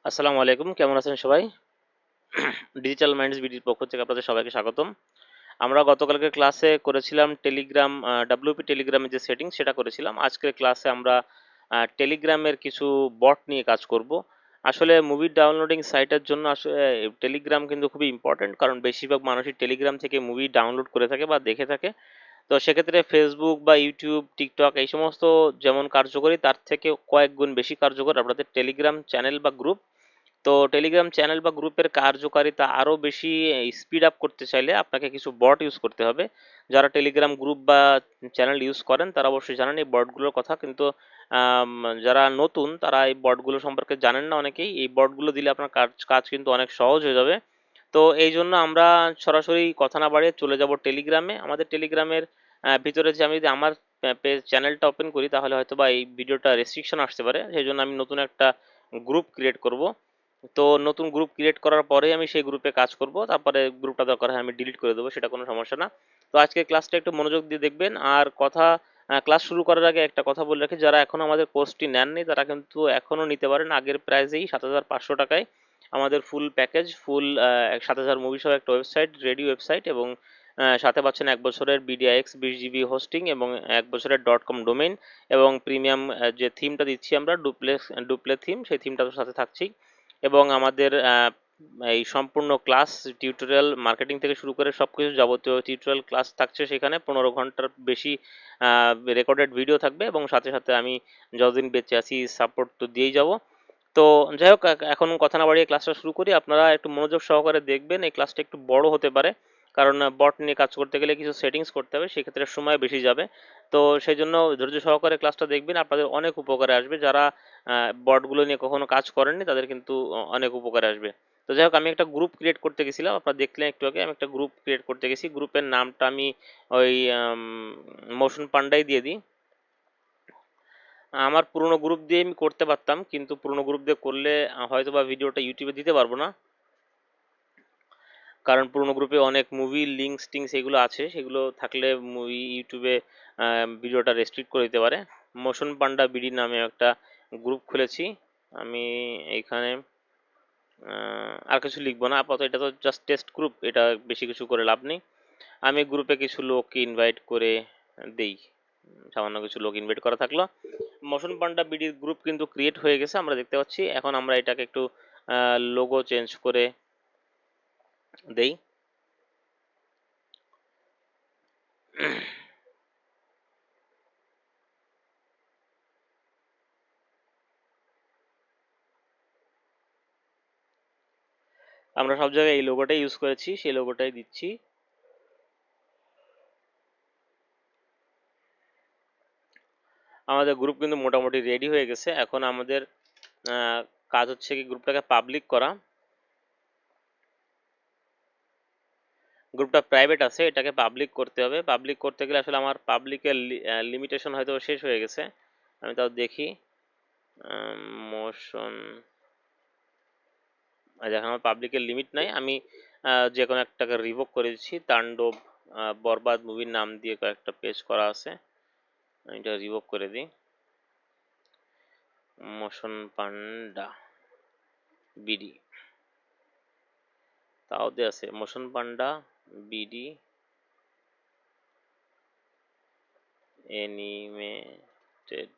আসসালামু আলাইকুম, কেমন আছেন সবাই? ডিজিটাল মাইন্ডস বিডির পক্ষ থেকে আপনাদের সবাইকে স্বাগতম। আমরা গতকালকে ক্লাসে করেছিলাম টেলিগ্রাম, ডাব্লিউপি টেলিগ্রামের যে সেটিং সেটা করেছিলাম। আজকের ক্লাসে আমরা টেলিগ্রামের কিছু বট নিয়ে কাজ করব। আসলে মুভি ডাউনলোডিং সাইটের জন্য আসলে টেলিগ্রাম কিন্তু খুবই ইম্পর্টেন্ট, কারণ বেশিরভাগ মানুষই টেলিগ্রাম থেকে মুভি ডাউনলোড করে থাকে বা দেখে থাকে। তো সেক্ষেত্রে ফেসবুক বা ইউটিউব, টিকটক এই সমস্ত যেমন কার্যকরী, তার থেকে কয়েক গুণ বেশি কার্যকর আপনাদের টেলিগ্রাম চ্যানেল বা গ্রুপ। তো টেলিগ্রাম চ্যানেল বা গ্রুপের কার্যকারিতা আরও বেশি স্পিড আপ করতে চাইলে আপনাকে কিছু বট ইউজ করতে হবে। যারা টেলিগ্রাম গ্রুপ বা চ্যানেল ইউজ করেন তারা অবশ্যই জানেন এই বটগুলোর কথা, কিন্তু আম, যারা নতুন তারা এই বটগুলো সম্পর্কে জানেন না অনেকেই। এই বটগুলো দিলে আপনার কাজ কাজ কিন্তু অনেক সহজ হয়ে যাবে। তো এই জন্য আমরা সরাসরি কথা না বাড়িয়ে চলে যাব টেলিগ্রামে। আমাদের টেলিগ্রামের ভিতরে যে আমি যদি আমার পেজ চ্যানেলটা ওপেন করি তাহলে হয়তো বা এই ভিডিওটা রেস্ট্রিকশন আসতে পারে, সেই জন্য আমি নতুন একটা গ্রুপ ক্রিয়েট করব। তো নতুন গ্রুপ ক্রিয়েট করার পরেই আমি সেই গ্রুপে কাজ করব, তারপরে গ্রুপটা দরকার হয় আমি ডিলিট করে দেবো, সেটা কোনো সমস্যা না। তো আজকে ক্লাসটা একটু মনোযোগ দিয়ে দেখবেন। আর কথা, ক্লাস শুরু করার আগে একটা কথা বলে রাখি, যারা এখনো আমাদের কোর্সটি নেননি তারা কিন্তু এখনো নিতে পারেন আগের প্রাইসেই 7,500 টাকায়। আমাদের ফুল প্যাকেজ, ফুল 7,000 মুভি সহ একটা ওয়েবসাইট, রেডি ওয়েবসাইট, এবং সাথে পাচ্ছেন 1 বছরের বিডিআইএক্স 20 জিবি হোস্টিং এবং 1 বছরের .com ডোমেইন, এবং প্রিমিয়াম যে থিমটা দিচ্ছি আমরা, ডুপ্লে থিম, সেই থিমটা তো সাথে থাকছেই। এবং আমাদের এই সম্পূর্ণ ক্লাস, টিউটোরিয়াল, মার্কেটিং থেকে শুরু করে সবকিছু যাবতীয় টিউটোরিয়াল ক্লাস থাকছে সেখানে। 15 ঘন্টার বেশি রেকর্ডেড ভিডিও থাকবে, এবং সাথে সাথে আমি যতদিন বেঁচে আছি সাপোর্ট তো দিয়েই যাব। তো যাই হোক, এখন কথা না বাড়িয়ে ক্লাসটা শুরু করি। আপনারা একটু মনোযোগ সহকারে দেখবেন, এই ক্লাসটা একটু বড় হতে পারে, কারণ বট নিয়ে কাজ করতে গেলে কিছু সেটিংস করতে হবে, সেক্ষেত্রে সময় বেশি যাবে। তো সেই জন্য ধৈর্য সহকারে ক্লাসটা দেখবেন, আপনাদের অনেক উপকারে আসবে। যারা বটগুলো নিয়ে কখনো কাজ করেননি তাদের কিন্তু অনেক উপকারে আসবে। তো যাই হোক, আমি একটা গ্রুপ ক্রিয়েট করতে গেছিলাম, আপনারা দেখলেন একটু আগে। আমি একটা গ্রুপ ক্রিয়েট করতে গেছি, গ্রুপের নামটা আমি ওই মোশন পান্ডাই দিয়ে দিই। আমার পুরোনো গ্রুপ দিয়ে আমি করতে পারতাম, কিন্তু পুরোনো গ্রুপ দিয়ে করলে হয়তো বা ভিডিওটা ইউটিউবে দিতে পারবো না, কারণ পুরোনো গ্রুপে অনেক মুভি লিঙ্কস টিঙ্কস এগুলো আছে, সেগুলো থাকলে মুভি ইউটিউবে ভিডিওটা রেস্ট্রিক্ট করে দিতে পারে। মোশন পান্ডা বিডি নামে একটা গ্রুপ খুলেছি আমি এইখানে। আর কিছু লিখবো না আপাতত, এটা তো জাস্ট টেস্ট গ্রুপ, এটা বেশি কিছু করে লাভ নেই। আমি গ্রুপে কিছু লোক ইনভাইট করে দেই, সামান্য কিছু লোক ইনভাইট করা থাকলো। মোশন পান্ডা বিডির গ্রুপ কিন্তু ক্রিয়েট হয়ে গেছে, আমরা দেখতে পাচ্ছি। এখন আমরা এটাকে একটু লোগো চেঞ্জ করে দেই। আমরা সব জায়গায় এই লোগোটাই ইউজ করেছি, সেই লোগোটাই দিচ্ছি। আমাদের গ্রুপ কিন্তু মোটামুটি রেডি হয়ে গেছে। এখন আমাদের কাজ হচ্ছে কি গ্রুপটাকে পাবলিক করা। গ্রুপটা প্রাইভেট আছে, এটাকে পাবলিক করতে হবে। পাবলিক করতে গেলে আসলে আমার পাবলিকের লিমিটেশন হয়তো শেষ হয়ে গেছে, আমি তাও দেখি। মোশন, এখন আমার পাবলিকের লিমিট নাই। আমি যে কোনো একটাকে রিভোক করে দিচ্ছি। তাণ্ডব বরবাদ মুভির নাম দিয়ে কয়েকটা পেজ করা আছে, আমি এটা রিভোক করে দিই। মোশন পান্ডা বিডি, তাও দিয়ে আছে মোশন পান্ডা বিডি অ্যানিমেটেড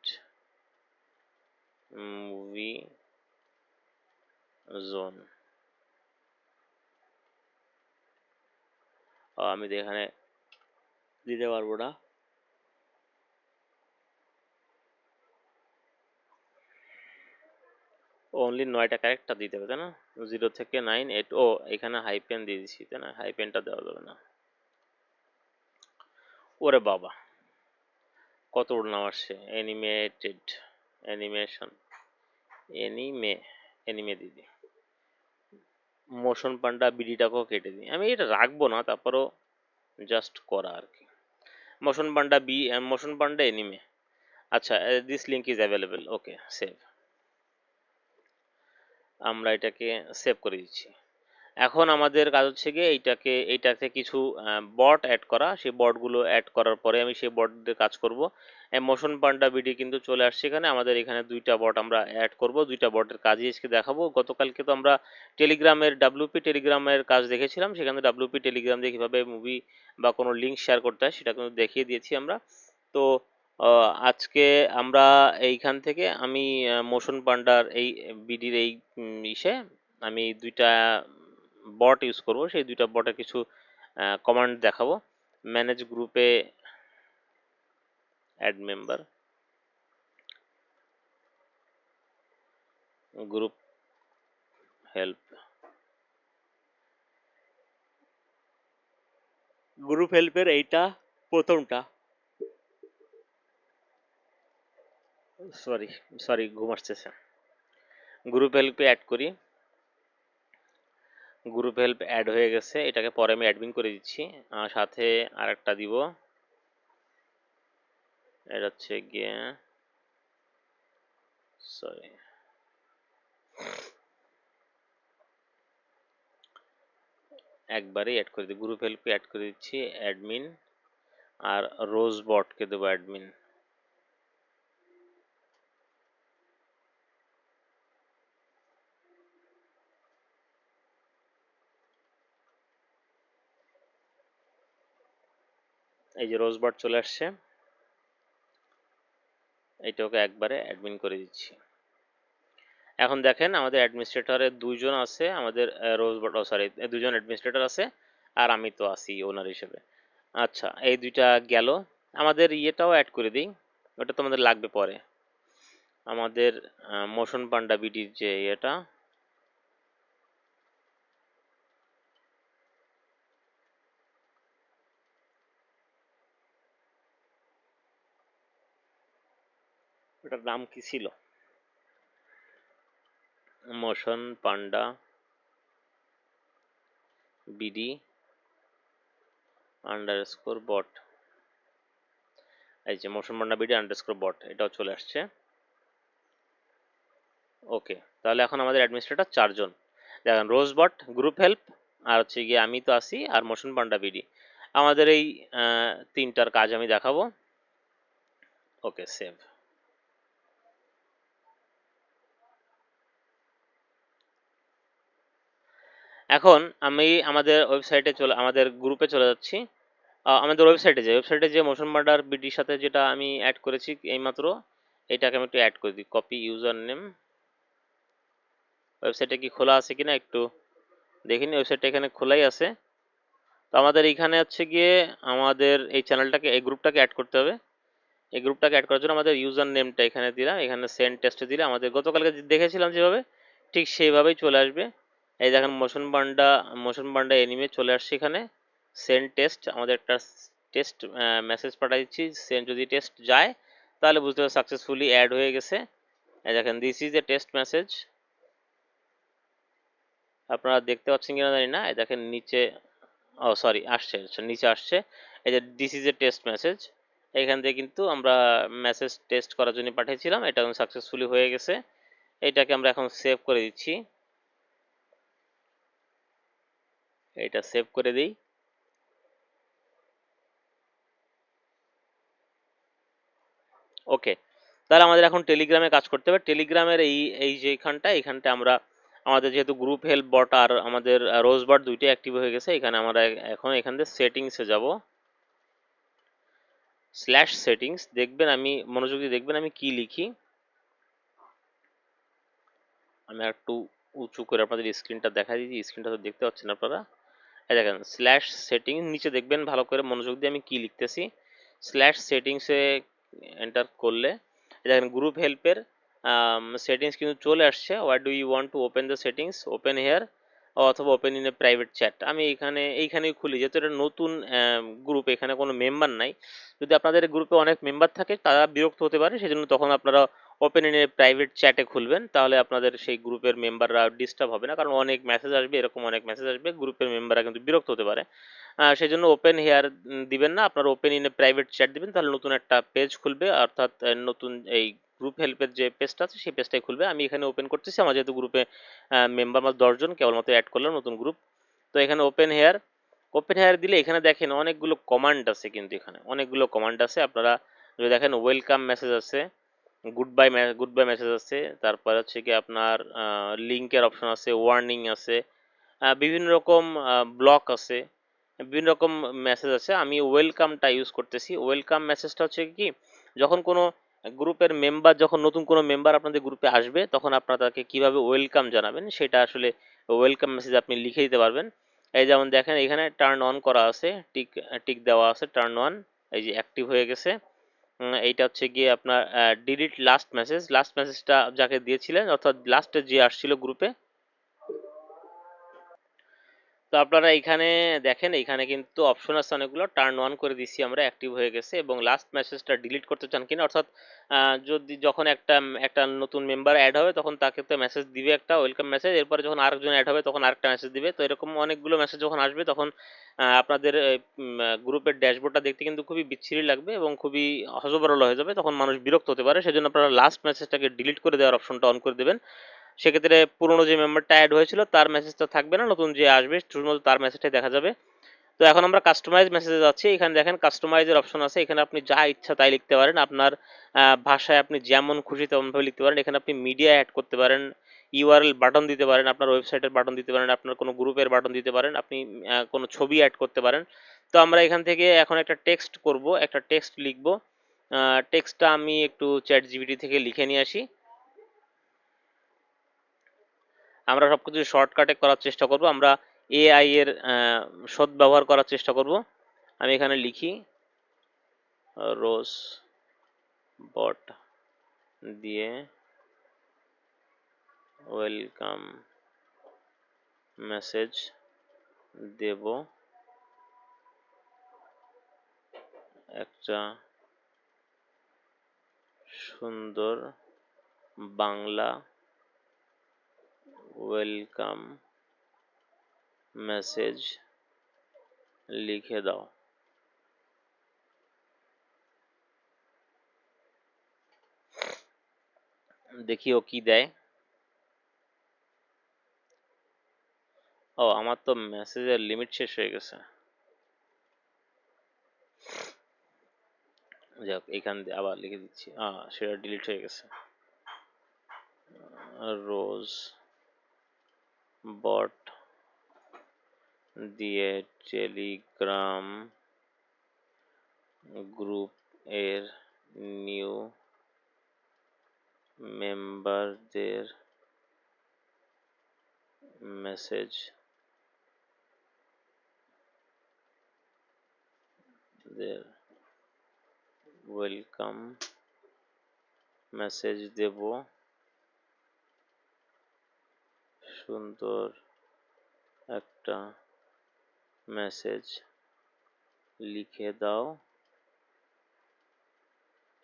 মুভি জোন। আমি তো এখানে দিতে পারবো না, অনলি 9টা ক্যারেক্টার দিতে হবে তাই না? 0 থেকে 9, 8। ও, এখানে হাইপেন দিয়ে দিচ্ছি তাই না? হাইপেনটা দেওয়া যাবে না। ওরে বাবা, কত বড় নাম আসছে! অ্যানিমেটেড, অ্যানিমেশন, অ্যানিমে, অ্যানিমে দিদি। মোশন পান্ডা বিডিটাকেও কেটে দিই, আমি এটা রাখবো না, তারপরও জাস্ট করা আর কি। মোশন পান্ডা মোশন পান্ডা এনিমে। আচ্ছা, this link is available, okay save. আমরা এটাকে সেভ করে দিচ্ছি। এখন আমাদের কাজ হচ্ছে গিয়ে এইটাতে কিছু বট অ্যাড করা। সেই বটগুলো অ্যাড করার পরে আমি সেই বটদের কাজ করব। মোশন পান্ডা বিডি কিন্তু চলে আসছে এখানে। আমাদের এখানে দুইটা বট আমরা অ্যাড করব, দুইটা বটের কাজই আজকে দেখাবো। গতকালকে তো আমরা টেলিগ্রামের ডাব্লিউপি টেলিগ্রামের কাজ দেখেছিলাম, সেখানে ডাব্লিউপি টেলিগ্রাম দিয়ে কীভাবে মুভি বা কোনো লিঙ্ক শেয়ার করতে হয় সেটা কিন্তু দেখিয়ে দিয়েছি আমরা। তো আজকে আমরা এইখান থেকে আমি মোশন পান্ডার এই বিডির এই ইসে আমি দুইটা বট ইউজ করব। সেই দুইটা বটের কিছু কমান্ড দেখাবো। ম্যানেজ গ্রুপে add member, group help, group হেল্পের এইটা প্রথমটা, সরি সরি ঘুম আসতেছে। গ্রুপ হেল্পে অ্যাড করি। গ্রুপ হেল্প অ্যাড হয়ে গেছে, এটাকে পরে আমি অ্যাডমিন করে দিচ্ছি। সাথে আরেকটা দিব, এটা হচ্ছে গিয়ে সরি একবারেই অ্যাড করে দিই। গ্রুপ হেল্পে অ্যাড করে দিচ্ছি অ্যাডমিন, আর রোজ বটকে দেবো অ্যাডমিন। এই যে রোজ বট চলে আসছে, এইটাকে একবারে অ্যাডমিন করে দিচ্ছি। এখন দেখেন আমাদের অ্যাডমিনিস্ট্রেটরে দুইজন আছে, আমাদের রোজ বট সরি দুজন অ্যাডমিনিস্ট্রেটর আছে, আর আমি তো আছি ওনার হিসেবে। আচ্ছা, এই দুইটা গেল। আমাদের ইয়েটাও অ্যাড করে দিই, ওটা তো আমাদের লাগবে পরে। আমাদের মোশন পান্ডা বিডির যে ইয়েটা, ওটার নাম কি ছিল? মোশন পান্ডা বিডি আন্ডারস্কোর বট। এই যে মোশন পান্ডা বিডি আন্ডারস্কোর বট, এটাও চলে আসছে। ওকে, তাহলে এখন আমাদের অ্যাডমিনিস্ট্রেটর চারজন। দেখেন রোজ বট, গ্রুপ হেল্প, আর হচ্ছে গিয়ে আমি তো আসি, আর মোশন পান্ডা বিডি। আমাদের এই তিনটার কাজ আমি দেখাবো। ওকে, সেভ। এখন আমি আমাদের গ্রুপে চলে যাচ্ছি। আমাদের ওয়েবসাইটে যে মোশন পান্ডার বিডির সাথে যেটা আমি অ্যাড করেছি এইমাত্র, এটাকে আমি একটু অ্যাড করে দিই। Copy user name. ওয়েবসাইটে কি খোলা আছে কিনা একটু দেখিনি, ওয়েবসাইটটা এখানে খোলাই আছে। তো আমাদের এইখানে হচ্ছে গিয়ে আমাদের এই চ্যানেলটাকে, এই গ্রুপটাকে অ্যাড করতে হবে। এই গ্রুপটাকে অ্যাড করার জন্য আমাদের ইউজার নেমটা এখানে দিলাম, এখানে সেন্ড টেস্টে দিলে আমাদের গতকালকে দেখেছিলাম যেভাবে, ঠিক সেইভাবেই চলে আসবে। এই দেখেন মোশন পান্ডা এনিমে চলে আসছে এখানে। সেন্ড টেস্ট, আমাদের একটা টেস্ট মেসেজ পাঠিয়ে দিচ্ছি। সেন্ড যদি টেস্ট যায় তাহলে বুঝতে হবে সাকসেসফুলি অ্যাড হয়ে গেছে। এই দেখেন this is a test message. আপনারা দেখতে পাচ্ছেন কিনা জানি না, এই দেখেন নিচে, ও সরি আসছে, আচ্ছা নিচে আসছে। এই যে this is a test message, এখান থেকে কিন্তু আমরা মেসেজ টেস্ট করার জন্য পাঠিয়েছিলাম, এটা সাকসেসফুলি হয়ে গেছে। এটাকে আমরা এখন সেভ করে দিচ্ছি, এটা সেভ করে দিই। ওকে, তাহলে আমাদের এখন টেলিগ্রামে কাজ করতে হবে। টেলিগ্রামের এই যে এখানটা আমরা আমাদের যেহেতু গ্রুপ হেল্প বট আর আমাদের রোজ বট দুইটাই অ্যাক্টিভ হয়ে গেছে, এখানে আমরা এখন এখান থেকে সেটিংসে যাব। স্ল্যাশ সেটিংস, দেখবেন আমি মনোযোগ দিয়ে দেখবেন আমি কি লিখি। আমি একটু উঁচু করে আপনাদের স্ক্রিনটা দেখা দিচ্ছি, স্ক্রিনটা তো দেখতে পাচ্ছেন আপনারা। এই দেখেন স্ল্যাশ সেটিং, নিচে দেখবেন ভালো করে মনোযোগ দিয়ে আমি কি লিখতেছি। স্ল্যাশ সেটিংসে এন্টার করলে এই দেখেন গ্রুপ হেল্পের সেটিংস কিন্তু চলে আসছে। What do you want to open the settings, open here অথবা open in a private chat. আমি এইখানেই খুলি, যেহেতু এটা নতুন গ্রুপ, এখানে কোনো মেম্বার নাই। যদি আপনাদের গ্রুপে অনেক মেম্বার থাকে তারা বিরক্ত হতে পারে, সেজন্য তখন আপনারা ওপেন ইন এ প্রাইভেট চ্যাটে খুলবেন, তাহলে আপনাদের সেই গ্রুপের মেম্বাররা ডিস্টার্ব হবে না। কারণ অনেক মেসেজ আসবে, এরকম অনেক মেসেজ আসবে, গ্রুপের মেম্বাররা কিন্তু বিরক্ত হতে পারে। সেই জন্য ওপেন হেয়ার দিবেন না, আপনারা open in a private chat দিবেন, তাহলে নতুন একটা পেজ খুলবে, অর্থাৎ নতুন এই গ্রুপ হেল্পের যে পেজটা আছে সেই পেজটাই খুলবে। আমি এখানে ওপেন করতেছি, আমার যেহেতু গ্রুপে মেম্বার আমার 10 জন, কেবলমাত্র অ্যাড করলাম নতুন গ্রুপ। তো এখানে ওপেন হেয়ার দিলে এখানে দেখেন অনেকগুলো কমান্ড আছে, কিন্তু এখানে অনেকগুলো কমান্ড আছে। আপনারা যদি দেখেন ওয়েলকাম মেসেজ আছে, গুড বাই মেসেজ আছে, তারপর হচ্ছে কি আপনার লিঙ্কের অপশন আছে, ওয়ার্নিং আছে, বিভিন্ন রকম ব্লক আছে, বিভিন্ন রকম মেসেজ আছে। আমি ওয়েলকামটা ইউজ করতেছি। ওয়েলকাম মেসেজটা হচ্ছে কি, যখন কোনো গ্রুপের মেম্বার, যখন নতুন কোনো মেম্বার আপনাদের গ্রুপে আসবে তখন আপনারা তাকে কিভাবে ওয়েলকাম জানাবেন সেটা আসলে ওয়েলকাম মেসেজ আপনি লিখে দিতে পারবেন। এই যেমন দেখেন এখানে টার্ন অন করা আছে, টিক টিক দেওয়া আছে, টার্ন অন, এই যে অ্যাক্টিভ হয়ে গেছে। এইটা হচ্ছে গিয়ে আপনার ডিলিট লাস্ট মেসেজটা যাকে দিয়েছিলেন, অর্থাৎ লাস্টে যে আসছিল গ্রুপে। তো আপনারা এখানে দেখেন, এখানে কিন্তু অপশন আছে অনেকগুলো, টার্ন অন করে দিচ্ছি আমরা, অ্যাক্টিভ হয়ে গেছে। এবং লাস্ট মেসেজটা ডিলিট করতে চান কিনা, অর্থাৎ যদি যখন একটা নতুন মেম্বার অ্যাড হবে তখন তাকে তো মেসেজ দিবে একটা ওয়েলকাম মেসেজ, এরপরে যখন আরেকজন অ্যাড হবে তখন আরেকটা মেসেজ দিবে। তো এরকম অনেকগুলো মেসেজ যখন আসবে তখন আপনাদের গ্রুপের ড্যাশবোর্ডটা দেখতে কিন্তু খুবই বিচ্ছিরি লাগবে এবং খুবই হজবরল হয়ে যাবে, তখন মানুষ বিরক্ত হতে পারে। সেজন্য আপনারা লাস্ট মেসেজটাকে ডিলিট করে দেওয়ার অপশনটা অন করে দেবেন। সেক্ষেত্রে পুরনো যে মেম্বারটা অ্যাড হয়েছিল তার মেসেজটা থাকবে না, নতুন যে আসবে শুধুমাত্র তার মেসেজটাই দেখা যাবে। তো এখন আমরা কাস্টমাইজ মেসেজে যাচ্ছি। এখানে দেখেন কাস্টমাইজের অপশন আছে, এখানে আপনি যা ইচ্ছা তাই লিখতে পারেন, আপনার ভাষায় আপনি যেমন খুশি তেমনভাবে লিখতে পারেন। এখানে আপনি মিডিয়া অ্যাড করতে পারেন, ইউআরএল বাটন দিতে পারেন, আপনার ওয়েবসাইটের বাটন দিতে পারেন, আপনার কোনো গ্রুপের বাটন দিতে পারেন, আপনি কোনো ছবি অ্যাড করতে পারেন। তো আমরা এখান থেকে এখন একটা টেক্সট করব, একটা টেক্সট লিখব। টেক্সটটা আমি একটু চ্যাট জিপিটি থেকে লিখে নিয়ে আসি। আমরা সবকিছু শর্টকাটে করার চেষ্টা করব, আমরা এআই এর সদ্ব্যবহার করার চেষ্টা করব। আমি এখানে লিখি রোজ বট দিয়ে ওয়েলকাম মেসেজ দেব, একটা সুন্দর বাংলা ওয়েলকাম মেসেজ লিখে দাও। দেখি ও কি দেয়। ও, আমার তো মেসেজের লিমিট শেষ হয়ে গেছে। যাক, এখান দিয়ে আবার লিখে দিচ্ছি, সেটা ডিলিট হয়ে গেছে। রোজ বট দিয়ে টেলিগ্রাম গ্রুপ এর নিউ মেম্বারদের মেসেজ দের ওয়েলকাম মেসেজ দেব, সুন্দর একটা মেসেজ লিখে দাও,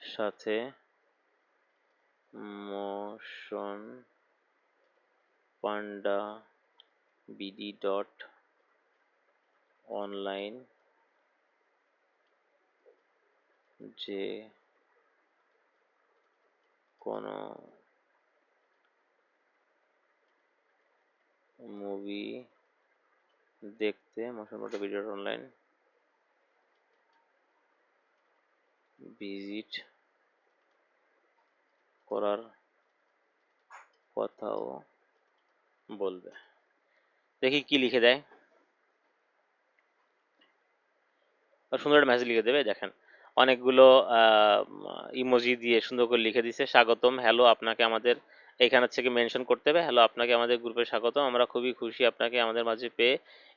সাথে মোশন পান্ডা বিডি ডট অনলাইন যে কোনো মুভি দেখতে, মোশন পান্ডা বিডি ডট অনলাইন ভিজিট করার কথাও বলবে। দেখি কি লিখে দেয়। সুন্দর একটা মেসেজ লিখে দেবে, দেখেন অনেকগুলো ইমোজি দিয়ে সুন্দর করে লিখে দিছে, স্বাগতম, হ্যালো, আপনাকে আমাদের এখানে থেকে মেনশন করতে হবে, হ্যালো, আপনাকে আমাদের গ্রুপে স্বাগতম, আমরা খুবই খুশি আপনাকে আমাদের মাঝে পেয়ে।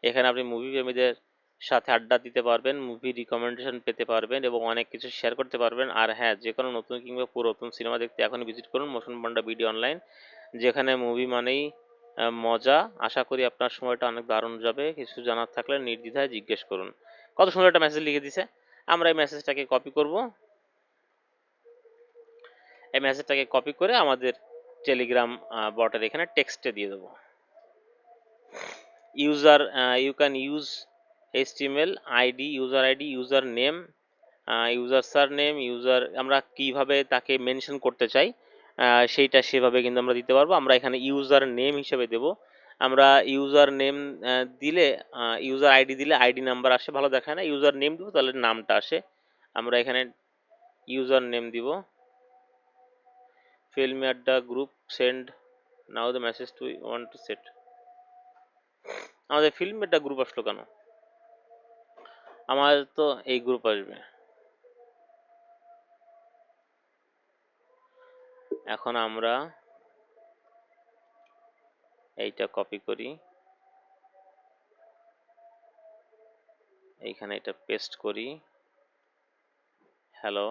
এখানে আপনি মুভি প্রেমীদের সাথে আড্ডা দিতে পারবেন, মুভি রিকমেন্ডেশন পেতে পারবেন এবং অনেক কিছু শেয়ার করতে পারবেন। আর হ্যাঁ, যে কোনো নতুন কিংবা পুরাতন সিনেমা দেখতে এখনই ভিজিট করুন মোশন পান্ডা ভিডিও অনলাইন, যেখানে মুভি মানেই মজা। আশা করি আপনার সময়টা অনেক দারুণ যাবে, কিছু জানার থাকলে নির্দ্বিধায় জিজ্ঞেস করুন। কত সুন্দর একটা মেসেজ লিখে দিছে। আমরা এই মেসেজটাকে কপি করব, এই মেসেজটাকে কপি করে আমাদের টেলিগ্রাম বটের এখানে টেক্সটে দিয়ে দেবো। User, you can use HTML ID, user ID, user name user surname user আমরা কিভাবে তাকে মেনশন করতে চাই সেইটা সেভাবে কিন্তু আমরা দিতে পারবো। আমরা এখানে ইউজার নেম হিসেবে দেব। আমরা ইউজার নেম দিলে ইউজার আইডি দিলে আইডি নাম্বার আসে, ভালো দেখায় না। ইউজার নেম দিব তাহলে নামটা আসে। আমরা এখানে ইউজার নেম দিব, fill me at the group send now the message to want to set। আমাদের fill me at the group আসলো কেন? আমাদের তো এই গ্রুপ আসবে। এখন আমরা এইটা কপি করি, এইখানে এটা পেস্ট করি, হ্যালো,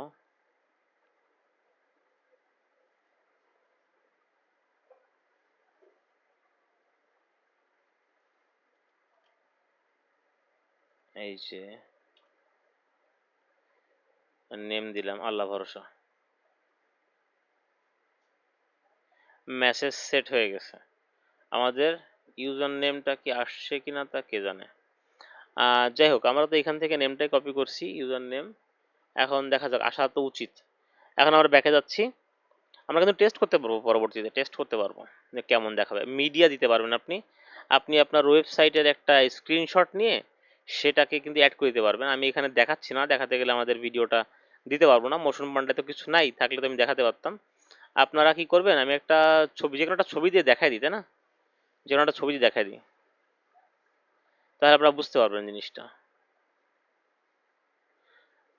এই যে নেম দিলাম আল্লাহ ভরসা, মেসেজ সেট হয়ে গেছে। আমাদের ইউজার নেমটা কি আসছে কিনা তা কে জানে। যাই হোক, আমরা তো এখান থেকে নেমটাই কপি করছি, ইউজার নেম। এখন দেখা যাক, আসা তো উচিত। এখন আমরা ব্যাকে যাচ্ছি, আমরা কিন্তু টেস্ট করতে পারবো, পরবর্তীতে টেস্ট করতে পারবো যে কেমন দেখাবে। মিডিয়া দিতে পারবেন আপনি, আপনি আপনার ওয়েবসাইটের একটা স্ক্রিনশট নিয়ে সেটাকে কিন্তু অ্যাড করে দিতে পারবেন। আমি এখানে দেখাচ্ছি না, দেখাতে গেলে আমাদের ভিডিওটা দিতে পারবো না, মোশন বান্ডে তো কিছু নাই, থাকলে তো আমি দেখাতে পারতাম। আপনারা কি করবেন, আমি একটা ছবি, যে কোনো একটা ছবি দিয়ে দেখাই দিই, তাই না? যে কোনো একটা ছবি দিয়ে দেখাই দিই, তাহলে আপনারা বুঝতে পারবেন জিনিসটা।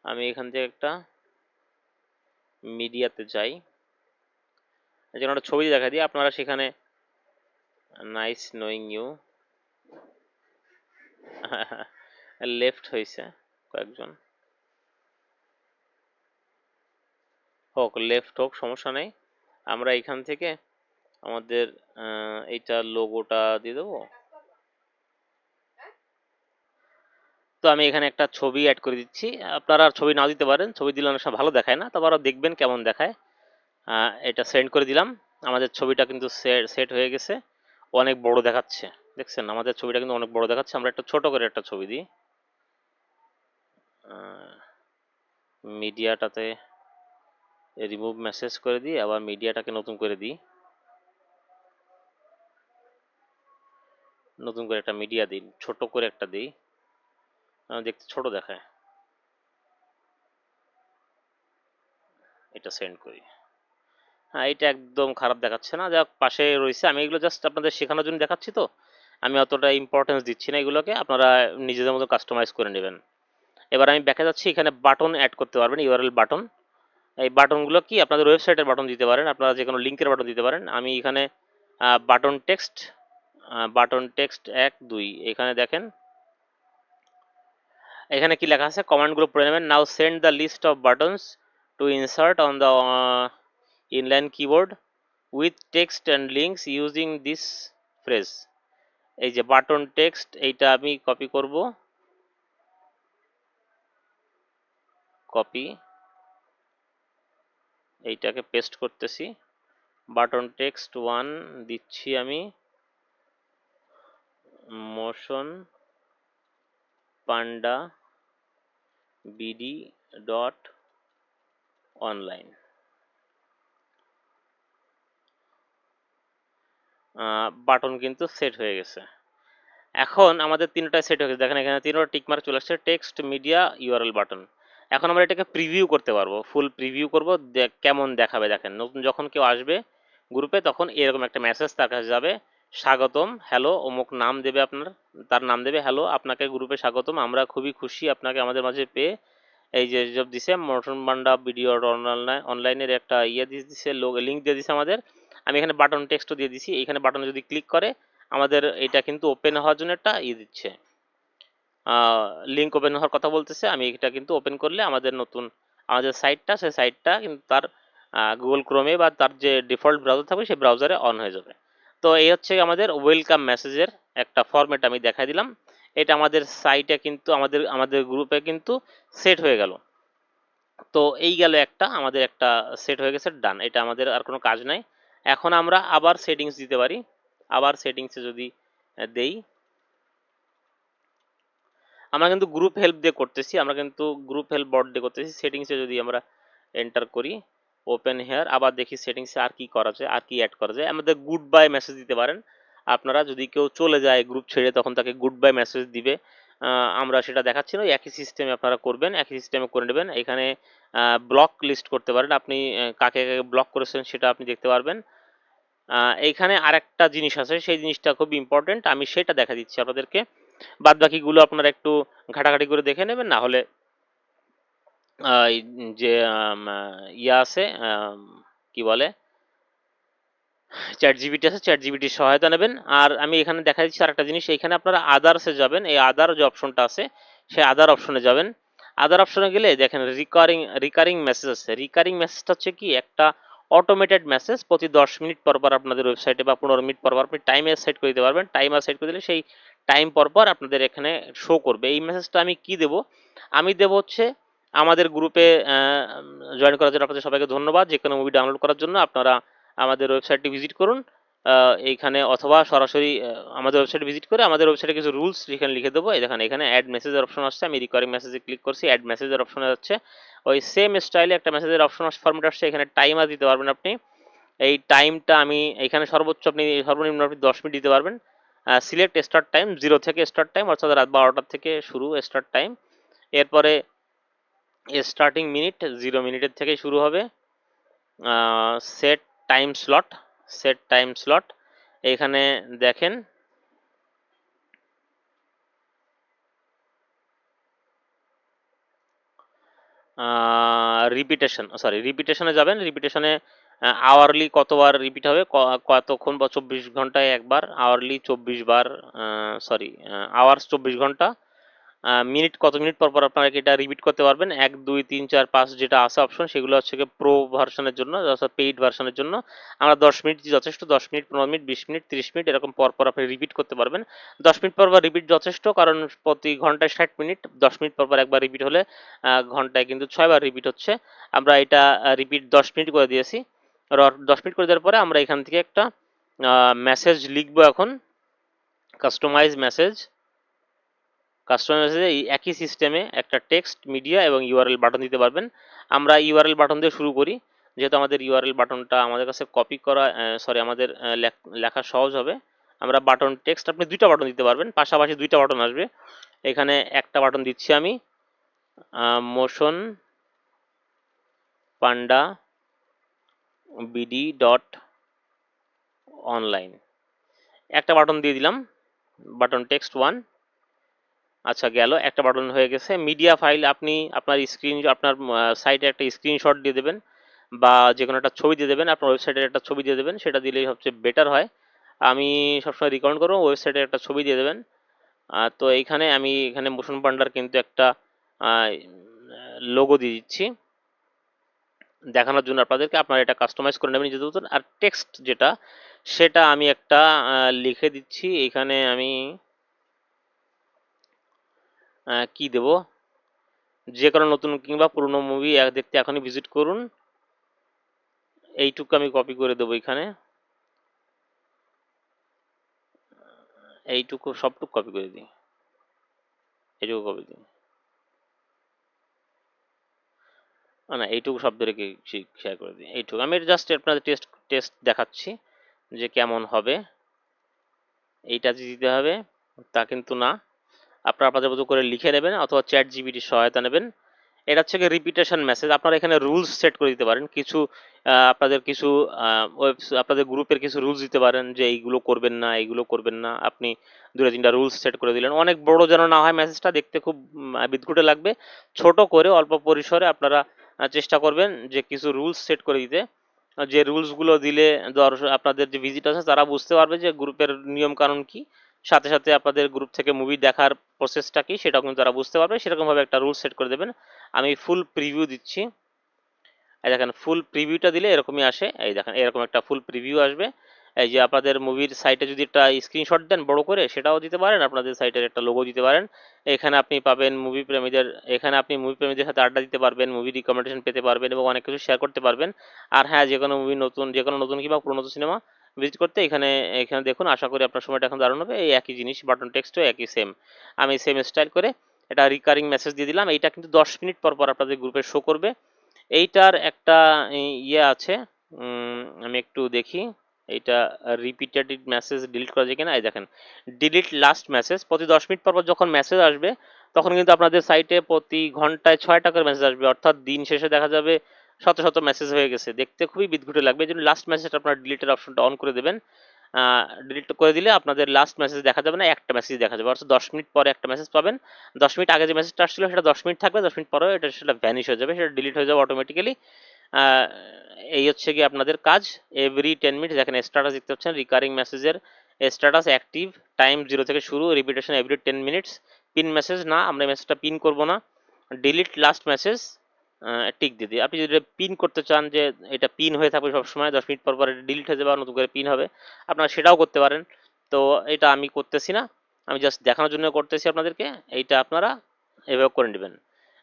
আমি এখান থেকে একটা মিডিয়াতে যাই, যে কোনো একটা ছবি দিয়ে দেখাই দিই, আপনারা সেখানে নাইস নোয়িং ইউ লেফট হয়েছে কয়েকজন, হোক লেফট হোক, সমস্যা নেই। আমরা এখান থেকে আমাদের এইটা লোগোটা দিয়ে দেবো। তো আমি এখানে একটা ছবি অ্যাড করে দিচ্ছি, আপনারা আর ছবি নাও দিতে পারেন, ছবি দিলে অনেক সময় ভালো দেখায় না, তবে আরও দেখবেন কেমন দেখায়। এটা সেন্ড করে দিলাম, আমাদের ছবিটা কিন্তু সেট হয়ে গেছে, অনেক বড় দেখাচ্ছে, দেখছেন আমাদের ছবিটা কিন্তু অনেক বড় দেখাচ্ছে। আমরা একটা ছোট করে একটা ছবি দিই, মিডিয়াটাতে রিমুভ মেসেজ করে দিই, আবার মিডিয়াটাকে নতুন করে দিই, নতুন করে একটা মিডিয়া দিই, ছোট করে একটা দিই, দেখতে ছোট দেখায়। এটা সেন্ড করি, হ্যাঁ এটা একদম খারাপ দেখাচ্ছে না, যাক পাশে রয়েছে। আমি এগুলো জাস্ট আপনাদের শেখানোর জন্য দেখাচ্ছি, তো আমি অতটা ইম্পর্টেন্স দিচ্ছি না এগুলোকে, আপনারা নিজেদের মতো কাস্টমাইজ করে নেবেন। এবার আমি ব্যাকে যাচ্ছি, এখানে বাটন অ্যাড করতে পারবেন, ইউআরএল বাটন। এই বাটনগুলো কি আপনাদের ওয়েবসাইটের বাটন দিতে পারেন, আপনারা যে কোনো লিঙ্কের বাটন দিতে পারেন। আমি এখানে বাটন টেক্সট 1 2 এখানে দেখেন, এখানে কি লেখা আছে, কমান্ডগুলো পড়ে নেবেন। Now send the list of buttons to insert on the inline keyboard with text and links using this phrase. এই যে বাটন টেক্সট, এইটা আমি কপি করব, কপি, এইটাকে পেস্ট করতেছি। বাটন টেক্সট 1 দিচ্ছি আমি, মোশন পান্ডা বিডি ডট অনলাইন। বাটন কিন্তু সেট হয়ে গেছে। এখন আমাদের তিনটায় সেট হয়ে গেছে, দেখেন এখানে তিনটা টিকমার্ক চলে আসছে, টেক্সট, মিডিয়া, ইউআরএল বাটন। এখন আমরা এটাকে প্রিভিউ করতে পারবো, ফুল প্রিভিউ করব, কেমন দেখাবে দেখেন। নতুন যখন কেউ আসবে গ্রুপে, তখন এরকম একটা মেসেজ তার কাছে যাবে, স্বাগতম, হ্যালো, অমুক নাম দেবে আপনার, তার নাম দেবে, হ্যালো আপনাকে গ্রুপে স্বাগতম, আমরা খুবই খুশি আপনাকে আমাদের মাঝে পেয়ে। এই যে সব দিছে, মোশন বান্ডা ভিডিও অনলাইনের একটা ইয়ে দিয়ে দিছে, লিঙ্ক দিয়ে দিছে আমাদের। আমি এখানে বাটন টেক্সটও দিয়ে দিছি, এখানে বাটনে যদি ক্লিক করে আমাদের এটা কিন্তু ওপেন হওয়ার জন্য একটা ইয়ে দিচ্ছে, লিঙ্ক ওপেন হওয়ার কথা বলতেছে। আমি এটা কিন্তু ওপেন করলে আমাদের সাইটটা, সেই সাইটটা কিন্তু তার গুগল ক্রোমে বা তার যে ডিফল্ট ব্রাউজার থাকবে সেই ব্রাউজারে অন হয়ে যাবে। তো এই হচ্ছে আমাদের ওয়েলকাম মেসেজের একটা ফরম্যাট আমি দেখাই দিলাম। এটা আমাদের সাইটে কিন্তু আমাদের গ্রুপে কিন্তু সেট হয়ে গেল। তো এই গেল একটা, আমাদের একটা সেট হয়ে গেছে, ডান। এটা আমাদের আর কোনো কাজ নাই। এখন আমরা আবার সেটিংস দিতে পারি, আবার সেটিংসে যদি দেই, আমরা কিন্তু গ্রুপ হেল্প দিয়ে করতেছি, আমরা কিন্তু গ্রুপ হেল্প বট দিয়ে করতেছি। সেটিংসে যদি আমরা এন্টার করি, ওপেন হেয়ার, আবার দেখি সেটিংসে আর কি করা যায়, আর কি অ্যাড করা যায়। আমাদের গুড বাই মেসেজ দিতে পারেন আপনারা, যদি কেউ চলে যায় গ্রুপ ছেড়ে তখন তাকে গুড বাই মেসেজ দিবে। আমরা সেটা দেখাচ্ছি না, একই সিস্টেমে আপনারা করবেন, একই সিস্টেমে করে নেবেন। এখানে ব্লক লিস্ট করতে পারেন আপনি, কাকে কাকে ব্লক করেছেন সেটা আপনি দেখতে পারবেন। এইখানে আরেকটা জিনিস আছে, সেই জিনিসটা খুব ইম্পর্টেন্ট, আমি সেটা দেখা দিচ্ছি আপনাদেরকে। বাদ বাকিগুলো আপনারা একটু ঘাটাঘাটি করে দেখে নেবেন, না হলে এই যে ইয়া আছে, কি বলে, চ্যাট জিবিটি আছে, চ্যাট জিবিটির সহায়তা নেবেন। আর আমি এখানে দেখা দিচ্ছি আরেকটা জিনিস, এইখানে আপনারা আদার্সে যাবেন, এই আদার যে অপশনটা আছে সেই আদার অপশনে যাবেন। আদার অপশনে গেলে দেখেন রিকারিং মেসেজ আছে। রিকারিং মেসেজটা হচ্ছে কি, একটা অটোমেটেড মেসেজ, প্রতি 10 মিনিট পর পর আপনাদের ওয়েবসাইটে বা 15 মিনিট পর পর আপনি টাইমে সেট করে দিতে পারবেন। টাইমার সেট করে দিলে সেই টাইম পর পর আপনাদের এখানে শো করবে। এই মেসেজটা আমি কি দেব, আমি দেব হচ্ছে আমাদের গ্রুপে জয়েন করার জন্য আপনাদের সবাইকে ধন্যবাদ। যে কোনো মুভি ডাউনলোড করার জন্য আপনারা আমাদের ওয়েবসাইটটি ভিজিট করুন, এইখানে অথবা সরাসরি আমাদের ওয়েবসাইট ভিজিট করে আমাদের ওয়েবসাইটে কিছু রুলস এখানে লিখে দেবো। এই দেখেন এখানে অ্যাড মেসেজের অপশন আসছে, আমি রিকোয়ারিং মেসেজে ক্লিক করছি, অ্যাড মেসেজের অপশনে যাচ্ছে, ওই সেম স্টাইলে একটা মেসেজের অপশন ফরম্যাট আসছে, এখানে টাইমার দিতে পারবেন আপনি। এই টাইমটা আমি এখানে সর্বোচ্চ আপনি সর্বনিম্ন আপনি 10 মিনিট দিতে পারবেন। সিলেক্ট স্টার্ট টাইম, 0 থেকে স্টার্ট টাইম, অর্থাৎ রাত 12টার থেকে শুরু স্টার্ট টাইম। এরপরে স্টার্টিং মিনিট 0 মিনিটের থেকে শুরু হবে। Set time slot, set time slot, এখানে দেখেন রিপিটেশনে যাবেন। রিপিটেশনে আওয়ারলি কতবার রিপিট হবে, কতক্ষণ, বা 24 ঘন্টায় একবার, আওয়ারলি 24 বার, আওয়ার্স 24 ঘন্টা, মিনিট কত মিনিট পর পর আপনারা এটা রিপিট করতে পারবেন। 1 2 3 4 5 যেটা আছে অপশন, সেগুলো হচ্ছে প্রো ভার্সনের জন্য, অর্থাৎ পেইড ভার্সনের জন্য। আমরা 10 মিনিট যথেষ্ট, 10 মিনিট, 15 মিনিট, 20 মিনিট, 30 মিনিট এরকম পর পর আপনি রিপিট করতে পারবেন। 10 মিনিট পর পর রিপিট যথেষ্ট, কারণ প্রতি ঘন্টায় 60 মিনিট, 10 মিনিট পর পর একবার রিপিট হলে ঘন্টায় কিন্তু 6বার রিপিট হচ্ছে। আমরা এটা রিপিট 10 মিনিট করে দিয়েছি। 10 মিনিট করে দেওয়ার পরে আমরা এখান থেকে একটা মেসেজ লিখবো এখন, কাস্টমাইজ মেসেজ। কাস্টমার মেসেজে এই একই সিস্টেমে একটা টেক্সট, মিডিয়া এবং ইউআরএল বাটন দিতে পারবেন। আমরা ইউআরএল বাটন দিয়ে শুরু করি, যেহেতু আমাদের ইউআরএল বাটনটা আমাদের কাছে কপি করা, আমাদের লেখা সহজ হবে। আমরা বাটন টেক্সট, আপনি 2টা বাটন দিতে পারবেন, পাশাপাশি 2টা বাটন আসবে। এখানে একটা বাটন দিচ্ছি আমি, মোশন পান্ডা বিডি ডট অনলাইন, একটা বাটন দিয়ে দিলাম, বাটন টেক্সট 1। আচ্ছা, গেল, একটা বাটন হয়ে গেছে। মিডিয়া ফাইল, আপনি আপনার আপনার সাইটে একটা স্ক্রিনশট দিয়ে দেবেন, বা যে কোনো একটা ছবি দিয়ে দেবেন, আপনার ওয়েবসাইটের একটা ছবি দিয়ে দেবেন, সেটা দিলেই সবচেয়ে বেটার হয়। আমি সবসময় রিকমেন্ড করবো ওয়েবসাইটের একটা ছবি দিয়ে দেবেন। তো এইখানে আমি এখানে মোশন পান্ডার কিন্তু একটা লোগো দিয়ে দিচ্ছি দেখানোর জন্য আপনাদেরকে। আপনারা এটা কাস্টমাইজ করে নেবেন নিজেদের মতন। আর টেক্সট যেটা, সেটা আমি একটা লিখে দিচ্ছি এখানে। আমি কি দেব, যে কোনো নতুন কিংবা পুরনো মুভি দেখতে এখনই ভিজিট করুন, এইটুকু আমি কপি করে দেবো এখানে, এইটুকু সবটুকু কপি করে দিই, এইটুকু কপি দিই, না এইটুকু শব্দ রেখে শেয়ার করে দিই, এইটুকু আমি জাস্ট আপনাদের টেস্ট টেস্ট দেখাচ্ছি যে কেমন হবে। এইটা যে দিতে হবে তা কিন্তু না, আপনারা আপনাদের মতো করে লিখে নেবেন অথবা চ্যাট জিপিটির সহায়তা নেবেন। এটা হচ্ছে রিপিটেশন মেসেজ। আপনারা এখানে রুলস সেট করে দিতে পারেন কিছু, আপনাদের কিছু আপনাদের গ্রুপের কিছু রুলস দিতে পারেন যে এইগুলো করবেন না, এইগুলো করবেন না। আপনি 2-3টা রুলস সেট করে দিলেন। অনেক বড় যেন না হয় মেসেজটা, দেখতে খুব বিদঘুটে লাগবে। ছোট করে অল্প পরিসরে আপনারা চেষ্টা করবেন যে কিছু রুলস সেট করে দিতে, যে রুলসগুলো দিলে আপনাদের যে ভিজিট আছে তারা বুঝতে পারবে যে গ্রুপের নিয়ম কানুন কি, সাথে সাথে আপনাদের গ্রুপ থেকে মুভি দেখার প্রসেসটা কি সেটাও কিন্তু তারা বুঝতে পারবে। সেরকমভাবে একটা রুল সেট করে দেবেন। আমি ফুল প্রিভিউ দিচ্ছি, এই দেখেন ফুল প্রিভিউটা দিলে এরকমই আসে, এই দেখেন এরকম একটা ফুল প্রিভিউ আসবে। এই যে আপনাদের মুভির সাইটে যদি একটা স্ক্রিনশট দেন বড় করে, সেটাও দিতে পারেন, আপনাদের সাইটের একটা লোগো দিতে পারেন। এখানে আপনি পাবেন মুভি প্রেমীদের, এখানে আপনি মুভি প্রেমীদের সাথে আড্ডা দিতে পারবেন, মুভি রিকমেন্ডেশন পেতে পারবেন এবং অনেক কিছু শেয়ার করতে পারবেন। আর হ্যাঁ, যে কোনো মুভি নতুন, যে কোনো নতুন কিংবা পুরোনো সিনেমা ভিজিট করতে এখানে এখানে দেখুন। আশা করি আপনার সময়টা এখন দারুণ হবে। এই একই জিনিস, বাটন টেক্সটও একই সেম, আমি সেম স্টাইল করে এটা রিকারিং মেসেজ দিয়ে দিলাম। এইটা কিন্তু 10 মিনিট পর পর আপনাদের গ্রুপে শো করবে। এইটার একটা ইয়ে আছে, আমি একটু দেখি এইটা রিপিটেড মেসেজ ডিলিট করা যায় কিনা। এই দেখেন ডিলিট লাস্ট মেসেজ, প্রতি 10 মিনিট পর পর যখন মেসেজ আসবে তখন কিন্তু আপনাদের সাইটে প্রতি ঘন্টায় 6 টাকার মেসেজ আসবে, অর্থাৎ দিন শেষে দেখা যাবে শত শত মেসেজ হয়ে গেছে, দেখতে খুবই বিদঘুটে লাগবে। এই জন্য লাস্ট মেসেজটা আপনার ডিলিটের অপশনটা অন করে দেবেন। ডিলিট করে দিলে আপনাদের লাস্ট মেসেজ দেখা যাবে না, একটা মেসেজ দেখা যাবে, অর্থাৎ 10 মিনিট পরে একটা মেসেজ পাবেন। 10 মিনিট আগে যে মেসেজটা আসছিল সেটা 10 মিনিট থাকবে, 10 মিনিট পরেও এটা সেটা ভ্যানিশ হয়ে যাবে, সেটা ডিলিট হয়ে যাবে অটোমেটিক্যালি। এই হচ্ছে কি আপনাদের কাজ। এভরি 10 মিনিট দেখেন স্ট্যাটাস দেখতে পাচ্ছেন, রিকারিং মেসেজের স্ট্যাটাস অ্যাক্টিভ, টাইম 0 থেকে শুরু, repetition every 10 minutes. Pin message না, আমরা মেসেজটা পিন করব না। ডিলিট লাস্ট মেসেজ টিক দিয়ে দিই। আপনি যদি পিন করতে চান যে এটা পিন হয়ে থাকবে সবসময়, 10 মিনিট পর পর এটা ডিলিট হয়ে যাবে আর নতুন করে পিন হবে, আপনারা সেটাও করতে পারেন। তো এটা আমি করতেছি না, আমি জাস্ট দেখানোর জন্য করতেছি আপনাদেরকে। এইটা আপনারা এভাবে করে নেবেন।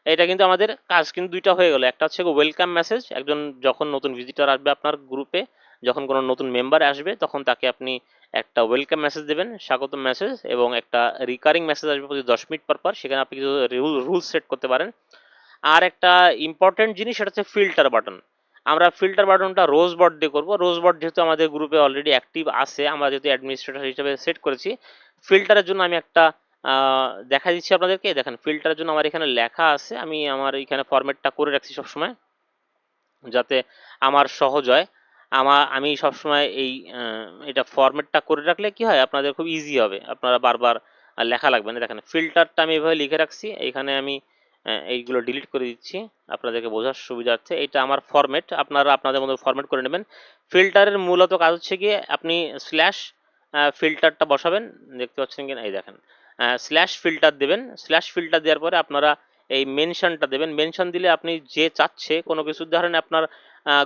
এটা কিন্তু আমাদের কাজ কিন্তু দুইটা হয়ে গেল। একটা হচ্ছে ওয়েলকাম মেসেজ, একজন যখন নতুন ভিজিটর আসবে আপনার গ্রুপে, যখন কোনো নতুন মেম্বার আসবে তখন তাকে আপনি একটা ওয়েলকাম মেসেজ দেবেন, স্বাগতম মেসেজ, এবং একটা রিকারিং মেসেজ আসবে প্রতি 10 মিনিট পর পর, সেখানে আপনি কিছু রুল সেট করতে পারেন। আর একটা ইম্পর্টেন্ট জিনিস সেটা হচ্ছে ফিল্টার বাটন। আমরা ফিল্টার বাটনটা রোজবট দিয়ে করবো। রোজবট যেহেতু আমাদের গ্রুপে অলরেডি অ্যাক্টিভ আছে, আমরা যেহেতু অ্যাডমিনিস্ট্রেটর হিসেবে সেট করেছি, ফিল্টারের জন্য আমি একটা দেখা দিচ্ছি আপনাদেরকে। দেখেন ফিল্টারের জন্য আমার এখানে লেখা আছে, আমি আমার এখানে ফরম্যাটটা করে রাখছি সবসময় যাতে আমার সহজ হয়। আমি সবসময় এটা ফরম্যাটটা করে রাখলে কি হয়, আপনাদের খুব ইজি হবে, আপনারা বারবার লেখা লাগবে না। দেখেন ফিল্টারটা আমি এভাবে লিখে রাখছি, এখানে আমি এইগুলো ডিলিট করে দিচ্ছি আপনাদেরকে বোঝার সুবিধার্থে। এটা আমার ফরম্যাট, আপনারা আপনাদের মতো ফরম্যাট করে নেবেন। ফিল্টারের মূলত কাজ হচ্ছে গিয়ে আপনি স্ল্যাশ ফিল্টারটা বসাবেন, দেখতে পাচ্ছেন কিনা, এই দেখেন স্ল্যাশ ফিল্টার দেবেন। স্ল্যাশ ফিল্টার দেওয়ার পরে আপনারা এই মেনশনটা দেবেন। মেনশন দিলে আপনি যে চাচ্ছে কোনো কিছু, ধরেন আপনার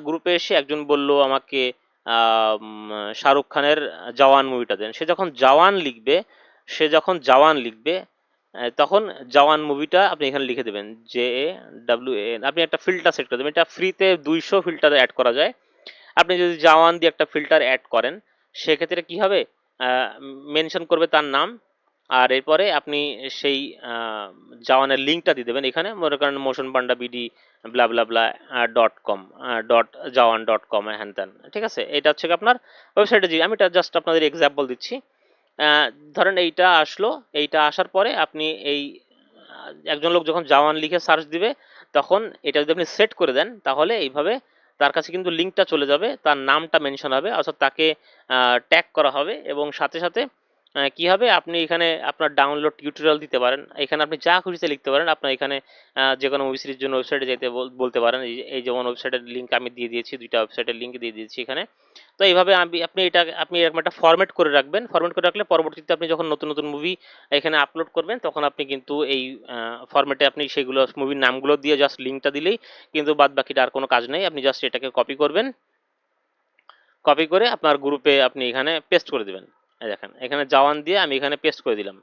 গ্রুপে এসে একজন বলল আমাকে শাহরুখ খানের জওয়ান মুভিটা দেন, সে যখন জওয়ান লিখবে তখন জওয়ান মুভিটা আপনি এখানে লিখে দেবেন, JAWAN। আপনি একটা ফিল্টার সেট করে দেবেন, এটা ফ্রিতে 200 ফিল্টার অ্যাড করা যায়। আপনি যদি জওয়ান দিয়ে একটা ফিল্টার অ্যাড করেন সেক্ষেত্রে কি হবে, মেনশন করবে তার নাম, আর এরপরে আপনি সেই জওয়ানের লিঙ্কটা দিয়ে দেবেন। এখানে মনে করেন মোশন পান্ডা বিডি ব্লা ব্লা ব্লা .com .jawaan.com হ্যান ত্যান, ঠিক আছে। এটা হচ্ছে আপনার ওয়েবসাইটে, আমি এটা জাস্ট আপনাদের এক্সাম্পল দিচ্ছি। ধরেন এইটা আসলো, এইটা আসার পরে আপনি একজন লোক যখন জওয়ান লিখে সার্চ দিবে তখন এটা যদি আপনি সেট করে দেন তাহলে এইভাবে তার কাছে কিন্তু লিঙ্কটা চলে যাবে, তার নামটা মেনশন হবে, অর্থাৎ তাকে ট্যাগ করা হবে, এবং সাথে সাথে কি হবে, আপনি এখানে আপনার ডাউনলোড টিউটোরিয়াল দিতে পারেন, এখানে আপনি যা খুশিতে লিখতে পারেন। আপনার এখানে যে কোনো মুভি সিরিজের জন্য ওয়েবসাইটে যেতে বলতে পারেন। এই যেমন ওয়েবসাইটের লিঙ্ক আমি দিয়ে দিয়েছি, দুইটা ওয়েবসাইটের লিঙ্ক দিয়ে দিয়েছি এখানে। তো এইভাবে আপনি এরকম একটা ফরম্যাট করে রাখবেন। ফরম্যাট করে রাখলে পরবর্তীতে আপনি যখন নতুন নতুন মুভি এখানে আপলোড করবেন তখন আপনি কিন্তু এই ফরম্যাটে আপনি সেগুলো মুভির নামগুলো দিয়ে জাস্ট লিঙ্কটা দিলেই কিন্তু বাদ বাকিটা আর কোনো কাজ নেই। আপনি জাস্ট এটাকে কপি করবেন, কপি করে আপনার গ্রুপে আপনি এখানে পেস্ট করে দিবেন। দেখেন এখানে জওয়ান দিয়ে আমি এখানে পেস্ট করে দিলাম।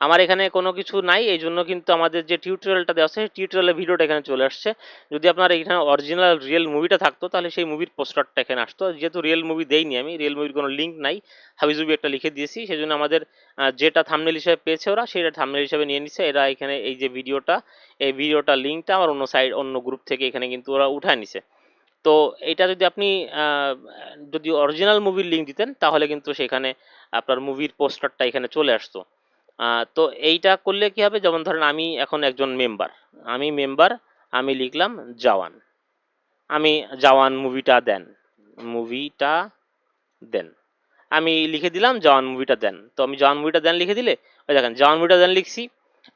আমার এখানে কোনো কিছু নাই, এই জন্য কিন্তু আমাদের যে টিউটোরিয়ালটা দেওয়া আছে সেই টিউটোরিয়ালের ভিডিওটা এখানে চলে আসছে। যদি আপনার এখানে অরিজিনাল রিয়েল মুভিটা থাকতো তাহলে সেই মুভির পোস্টারটা এখানে আসতো। যেহেতু রিয়েল মুভি দেইনি, আমি রিয়েল মুভির কোনো লিঙ্ক নাই, হাবিজুবি একটা লিখে দিয়েছি, সেই জন্য আমাদের যেটা থাম্বনেল হিসেবে পেয়েছে ওরা সেটা থাম্বনেল হিসেবে নিয়ে নিচ্ছে। এরা এখানে এই যে ভিডিওটা, এই ভিডিওটা লিঙ্কটা আমার অন্য গ্রুপ থেকে এখানে কিন্তু ওরা উঠায় নিছে। তো এটা যদি আপনি যদি অরিজিনাল মুভির লিঙ্ক দিতেন তাহলে কিন্তু সেখানে আপনার মুভির পোস্টারটা এখানে চলে আসতো। তো এইটা করলে কি হবে, যেমন ধরেন আমি এখন একজন মেম্বার, আমি লিখলাম জওয়ান, আমি জওয়ান মুভিটা দেন, আমি লিখে দিলাম জওয়ান মুভিটা দেন। তো আমি জওয়ান মুভিটা দেন লিখে দিলে ওই দেখেন জওয়ান মুভিটা দেন লিখছি,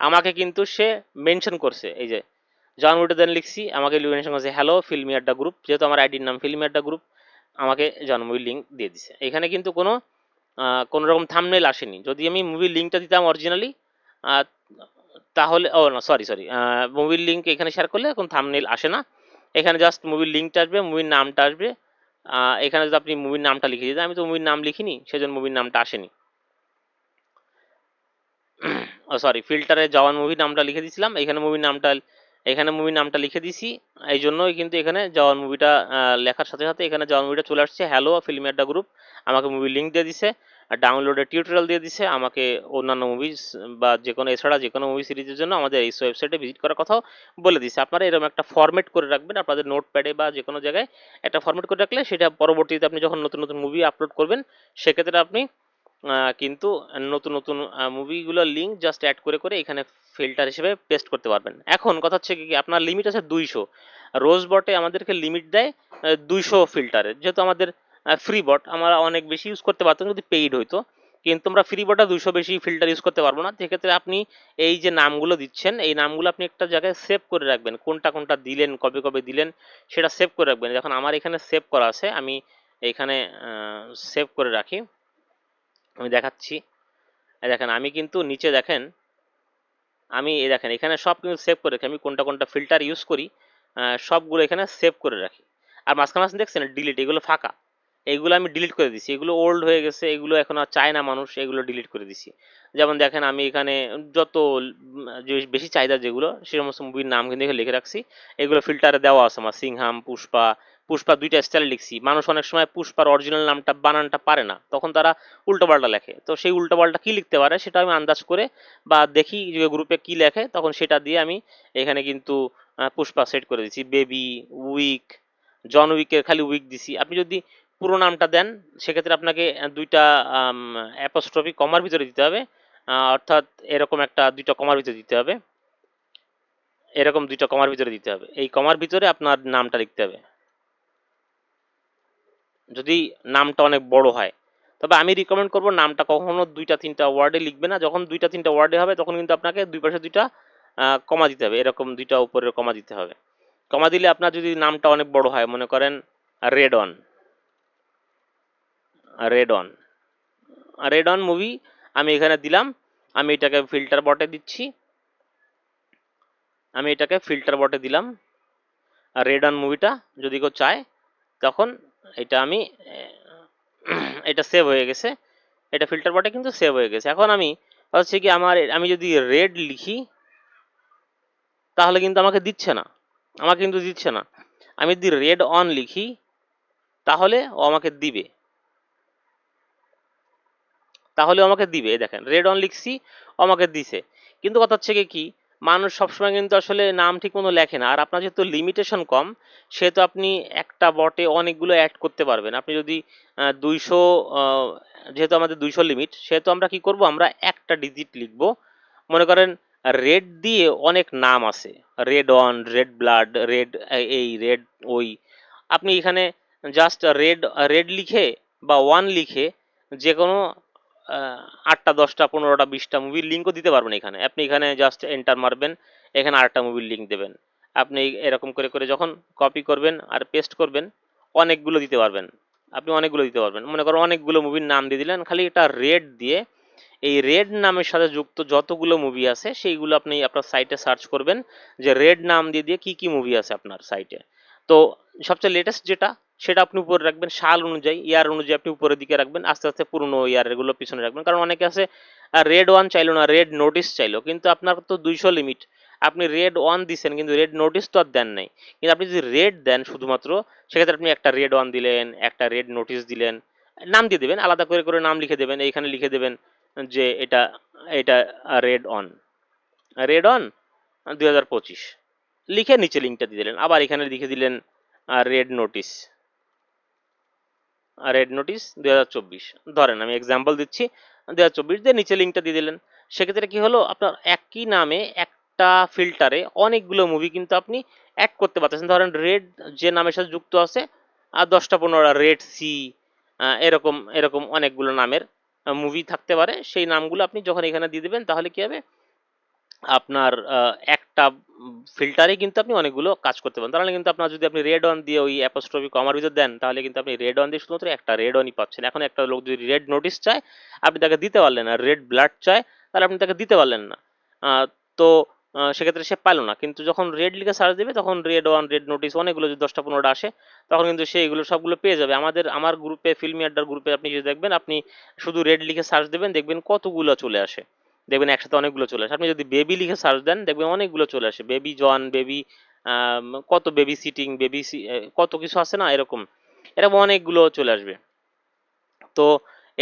আমাকে কিন্তু সে মেনশন করছে, এই যে জওয়ান মুভিটা দেন লিখছি, আমাকে মেনশন করছে হ্যালো ফিল্মি আড্ডা গ্রুপ, যেহেতু আমার আইডির নাম ফিল্মি আড্ডা গ্রুপ, আমাকে জওয়ান মুভির লিঙ্ক দিয়ে দিছে। এখানে কিন্তু কোনো রকম থাম্বনেল আসেনি। যদি আমি মুভির লিঙ্কটা দিতাম অরিজিনালি তাহলে, ও না সরি, মুভির লিঙ্ক এখানে শেয়ার করলে কোনো থাম্বনেল আসে না, এখানে জাস্ট মুভির লিঙ্কটা আসবে, মুভির নামটা আসবে। এখানে যদি আপনি মুভির নামটা লিখে দিতেন, আমি তো মুভির নাম লিখিনি সেজন্য মুভির নামটা আসেনি। সরি, ফিল্টারে জওয়ান মুভির নামটা লিখে দিয়েছিলাম, এখানে মুভির নামটা এখানে মুভির নামটা লিখে দিছি, এই জন্যই কিন্তু এখানে জওয়ান মুভিটা লেখার সাথে সাথে এখানে জওয়ান মুভিটা চলে আসছে। হ্যালো ফিল্ম আড্ডা গ্রুপ আমাকে মুভি লিঙ্ক দিয়ে দিছে, আর ডাউনলোডের টিউটোরিয়াল দিয়ে দিছে আমাকে। অন্যান্য মুভিজ বা যে কোনো এছাড়া যে কোনো মুভি সিরিজের জন্য আমাদের এই ওয়েবসাইটে ভিজিট করার কথাও বলে দিছে। আপনারা এরকম একটা ফরম্যাট করে রাখবেন আপনাদের নোটপ্যাডে বা যে কোনো জায়গায়, একটা ফরম্যাট করে রাখলে সেটা পরবর্তীতে আপনি যখন নতুন নতুন মুভি আপলোড করবেন সেক্ষেত্রে আপনি কিন্তু নতুন নতুন মুভিগুলোর লিঙ্ক জাস্ট অ্যাড করে করে এখানে ফিল্টার হিসেবে পেস্ট করতে পারবেন। এখন কথা হচ্ছে কি, আপনার লিমিট আছে 200। রোজ বটে আমাদেরকে লিমিট দেয় 200 ফিল্টারের, যেহেতু আমাদের ফ্রি বট আমরা অনেক বেশি ইউজ করতে পারতাম যদি পেইড হইতো, কিন্তু আমরা ফ্রি বটে 200 বেশি ফিল্টার ইউজ করতে পারবো না। সেক্ষেত্রে আপনি এই যে নামগুলো দিচ্ছেন এই নামগুলো আপনি একটা জায়গায় সেভ করে রাখবেন, কোনটা কোনটা দিলেন কবে কবে দিলেন সেটা সেভ করে রাখবেন। যখন আমার এখানে সেভ করা আছে আমি এখানে সেভ করে রাখি, আমি দেখাচ্ছি। এই দেখেন আমি কিন্তু নিচে দেখেন, আমি এই দেখেন এখানে সব কিন্তু সেভ করে রাখি, আমি কোনটা কোনটা ফিল্টার ইউজ করি সবগুলো এখানে সেভ করে রাখি। আর মাঝখানে মাঝখানে দেখছেন ডিলিট, এগুলো ফাঁকা, এইগুলো আমি ডিলিট করে দিছি, এগুলো ওল্ড হয়ে গেছে, এগুলো এখন আর চায় না মানুষ, এগুলো ডিলিট করে দিছি। যেমন দেখেন আমি এখানে যত যে বেশি চাহিদা যেগুলো সে সমস্ত মুভির নাম কিন্তু এখানে লিখে রাখছি। এগুলো ফিল্টারে দেওয়া আছে আমার, সিংহাম, পুষ্পা। পুষ্পা দুইটা স্টাইল লিখছি, মানুষ অনেক সময় পুষ্পার অরিজিনাল নামটা বানানটা পারে না, তখন তারা উল্টোপাল্টা লেখে, তো সেই উল্টোপাল্টা কি লিখতে পারে সেটা আমি আন্দাজ করে বা দেখি যে গ্রুপে কি লেখে, তখন সেটা দিয়ে আমি এখানে কিন্তু পুষ্পা সেট করে দিচ্ছি। বেবি, উইক, জন উইকের খালি উইক দিছি। আপনি যদি পুরো নামটা দেন সেক্ষেত্রে আপনাকে দুইটা অ্যাপোস্ট্রফি কমার ভিতরে দিতে হবে, অর্থাৎ এরকম একটা দুইটা কমার ভিতরে দিতে হবে, এরকম দুইটা কমার ভিতরে দিতে হবে, এই কমার ভিতরে আপনার নামটা লিখতে হবে যদি নামটা অনেক বড় হয়। তবে আমি রিকমেন্ড করব নামটা কখনো দুইটা তিনটা ওয়ার্ডে লিখবে না, যখন দুইটা তিনটা ওয়ার্ডে হবে তখন কিন্তু আপনাকে দুই পাশে দুইটা কমা দিতে হবে, এরকম দুইটা উপরের কমা দিতে হবে। কমা দিলে আপনার যদি নামটা অনেক বড় হয়, মনে করেন red on, red on, red on movie আমি এখানে দিলাম। আমি এটাকে ফিল্টার বটে দিচ্ছি, আমি এটাকে ফিল্টার বটে দিলাম। আর রেড অন মুভিটা যদি কেউ চায় তখন এটা আমি এটা সেভ হয়ে গেছে, এটা ফিল্টার বটে কিন্তু সেভ হয়ে গেছে। এখন আমি হচ্ছে কি আমি যদি রেড লিখি তাহলে কিন্তু আমাকে দিচ্ছে না, আমাকে কিন্তু দিচ্ছে না। আমি যদি রেড অন লিখি তাহলে ও আমাকে দিবে, তাহলে আমাকে দিবে। দেখেন রেড অন লিখছি ও আমাকে দিছে। কিন্তু কথা হচ্ছে কি, মানুষ সবসময় কিন্তু আসলে নাম ঠিক মতো লেখে না, আর আপনার যেহেতু লিমিটেশন কম সেহেতু আপনি একটা বটে অনেকগুলো অ্যাড করতে পারবেন। আপনি যদি 200, যেহেতু আমাদের 200 লিমিট, সেহেতু আমরা কি করব, আমরা একটা ডিজিট লিখব। মনে করেন রেড দিয়ে অনেক নাম আছে, red on, red blood, red এই, রেড ওই। আপনি এখানে জাস্ট রেড রেড লিখে বা ওয়ান লিখে যে কোনো 8টা 10টা 15টা 20টা মুভির লিঙ্কও দিতে পারবেন এখানে। আপনি এখানে জাস্ট এন্টার মারবেন, এখানে আরেকটা মুভির লিঙ্ক দেবেন। আপনি এরকম করে করে যখন কপি করবেন আর পেস্ট করবেন অনেকগুলো দিতে পারবেন, আপনি অনেকগুলো দিতে পারবেন। মনে করো অনেকগুলো মুভির নাম দিয়ে দিলেন, খালি এটা রেড দিয়ে এই রেড নামের সাথে যুক্ত যতগুলো মুভি আছে সেইগুলো আপনি আপনার সাইটে সার্চ করবেন, যে রেড নাম দিয়ে দিয়ে কি কি মুভি আছে আপনার সাইটে। তো সবচেয়ে লেটেস্ট যেটা সেটা আপনি উপরে রাখবেন, সাল অনুযায়ী ইয়ার অনুযায়ী আপনি উপরের দিকে রাখবেন, আস্তে আস্তে পুরনো ইয়ারের গুলো পিছনে রাখবেন। কারণ অনেকে আছে রেড ওয়ান চাইলো না, রেড নোটিস চাইলো, কিন্তু আপনার তো 200 লিমিট, আপনি রেড ওয়ান দিচ্ছেন কিন্তু রেড নোটিস তো আর দেন নাই। কিন্তু আপনি যদি রেড দেন শুধুমাত্র, সেক্ষেত্রে আপনি একটা রেড ওয়ান দিলেন, একটা রেড নোটিস দিলেন, নাম দিয়ে দেবেন, আলাদা করে করে নাম লিখে দেবেন, এইখানে লিখে দেবেন যে এটা এটা রেড অন, রেড অন 2025 লিখে নিচে লিঙ্কটা দিয়ে দিলেন। আবার এখানে লিখে দিলেন রেড নোটিস, রেড নোটিস 2024, ধরেন আমি এক্সাম্পল দিচ্ছি 2024 দিয়ে নিচে লিঙ্কটা দিয়ে দিলেন। সেক্ষেত্রে কি হলো, আপনার একই নামে একটা ফিল্টারে অনেকগুলো মুভি কিন্তু আপনি অ্যাড করতে পারতেছেন। ধরেন রেড যে নামের সাথে যুক্ত আছে আর 10টা 15টা রেড সি, এরকম এরকম অনেকগুলো নামের মুভি থাকতে পারে। সেই নামগুলো আপনি যখন এখানে দিয়ে দেবেন তাহলে কি হবে, আপনার একটা ফিল্টারে কিন্তু আপনি অনেকগুলো কাজ করতে পারেন। তাহলে কিন্তু আপনার যদি আপনি রেড অন দিয়ে ওই অ্যাপোস্ট্রফি কমার ভিতর দেন তাহলে কিন্তু আপনি রেড অন দিয়ে শুধুমাত্র একটা রেড অনই পাচ্ছেন। এখন একটা লোক যদি রেড নোটিস চায় আপনি তাকে দিতে পারলেন না, রেড ব্লাড চায় তাহলে আপনি তাকে দিতে পারলেন না। তো সেক্ষেত্রে সে পাইলো না। কিন্তু যখন রেড লিখে সার্চ দেবে তখন রেড ওয়ান, রেড নোটিস অনেকগুলো যদি 10টা 15টা আসে তখন কিন্তু সে এগুলো সবগুলো পেয়ে যাবে। আমার গ্রুপে, ফিল্মি আড্ডার গ্রুপে আপনি যদি দেখবেন, আপনি শুধু রেড লিখে সার্চ দেবেন দেখবেন কতগুলো চলে আসে। দেখবেন একসাথে অনেকগুলো চলে আসে। আপনি যদি বেবি লিখে সার্চ দেন দেখবেন অনেকগুলো চলে আসে, বেবি জন, বেবি কত বেবি সিটিং, বেবি কত কিছু আছে না, এরকম এরকম অনেকগুলো চলে আসবে। তো